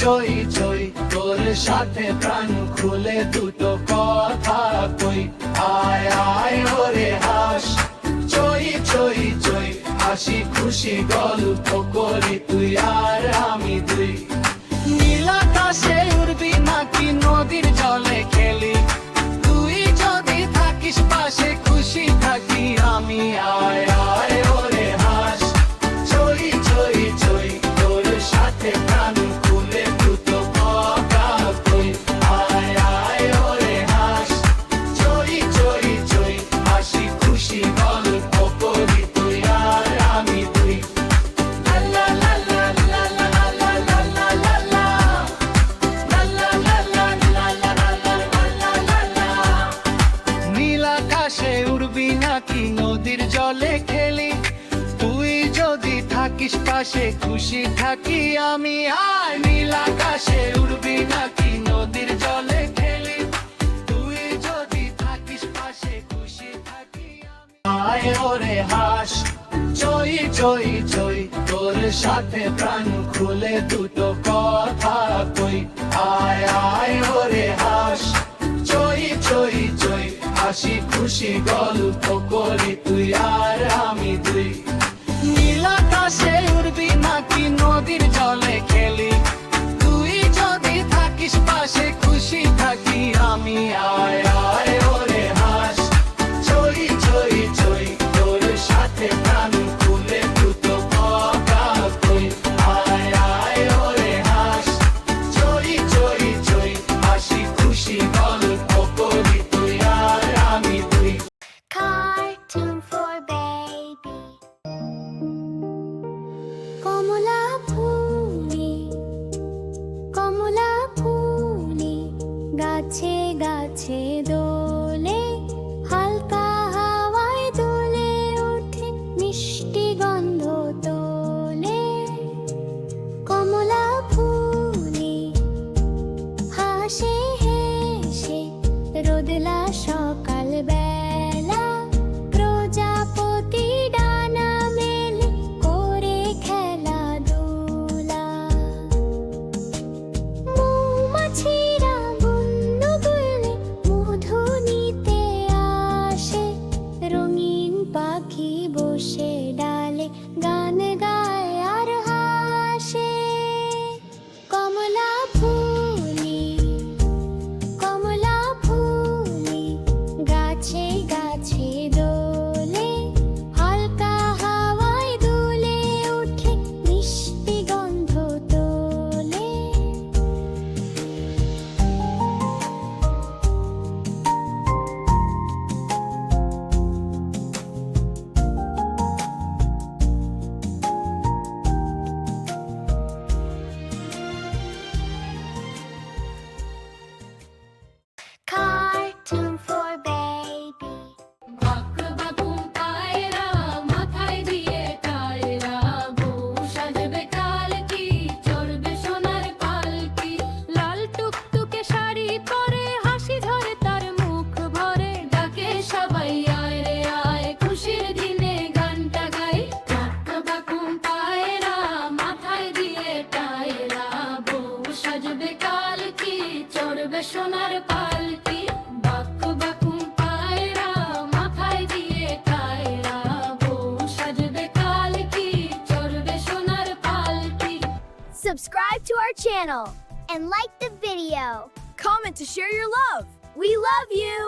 চই চই তোর সাথে প্রাণ খুলে দুটো কথা কই, আয় আয় ওরে হাস, চই চই চই হাসি খুশি গল্প করি তুই আর আমি দুই। নীল আকাশে উড়বি নাকি নদীর জলে খেলি, তুই যদি থাকিস পাশে খুশি থাকি আমি, আয় আয় ওরে হাস, চই চই চই তোর সাথে প্রাণ খুলে দুটো কথা কই, আয় আয় ওরে হাস, চই চই চই হাসি খুশি গল্প করি তুই আর আমি দুই। লা লা লা লা লা লা লা লা লা লা লা লা লা লা লা লা লা লা। নীল আকাশে উড়বি নাকি নদীর জলে খেলি, তুই যদি থাকিস পাশে খুশি থাকি আমি, আয় নীল আকাশে উড়বি নাকি নদীর জলে খেলি, তুই যদি থাকিস পাশে খুশি থাকি আমি, আয় ওরে হাস, চই চই চই তোর সাথে প্রাণ খুলে দুটো কথা কই, আয় আয় ওরে হাস, চই চই চই হাসি খুশি গল্প করি তুই আর আমি দুই। নীল আকাশে উড়বি নাকি নদীর জলে খেলি, তুই যদি থাকিস পাশে খুশি থাকি আমি, আয় আয় ওরে হাস, চই চই চই তোর সাথে প্রাণ খুলে দুটো কথা কই, আয় আয় ওরে হাস, চই চই চই হাসি খুশি গল্প করি তুই আর আমি দুই। Cartoon for baby. কমলা ফুলি, কমলা ফুলি, গাছে গাছে দোলে, হালকা হাওয়ায় দোলে ওঠে, মিষ্টি গন্ধ তোলে। কমলা ফুলি হাসে হেসে রোদলা সকাল বেলা, প্রজাপতি ডানা মেলে করে খেলাধুলা। মৌমাছিরা বন্য বলে মধু নিতে আসে, রঙিন পাখি বসে ডালে গান গায় আর হাসে। কমলা ফুলি, কমলা ফুলি, গাছে গাছে দোলে, হালকা হাওয়ায় দুলে ওঠে, মিষ্টি গন্ধ তোলে। Cartoon for baby. বাকবাকুম পায়রা মাথায় দিয়ে টায়রা, বউ সাজবে কালকি, চড়বে সোনার পালকি। লাল টুকটুকে শাড়ি পরে, হাসি ঝরে তার মুখ ভরে, ডাকে সবাই আয় রে আয়, খুশির দিনে গানটা গাই। বাকবাকুম পায়রা মাথায় দিয়ে টায়রা, বউ সাজবে কালকি, চড়বে সোনার পালকি। বাকবাকুম পায়রা মাথায় দিয়ে টায়রা, বউ সাজবে কালকি, চড়বে সোনার পালকি। Subscribe to our channel and like the video. Comment to share your love. We love you!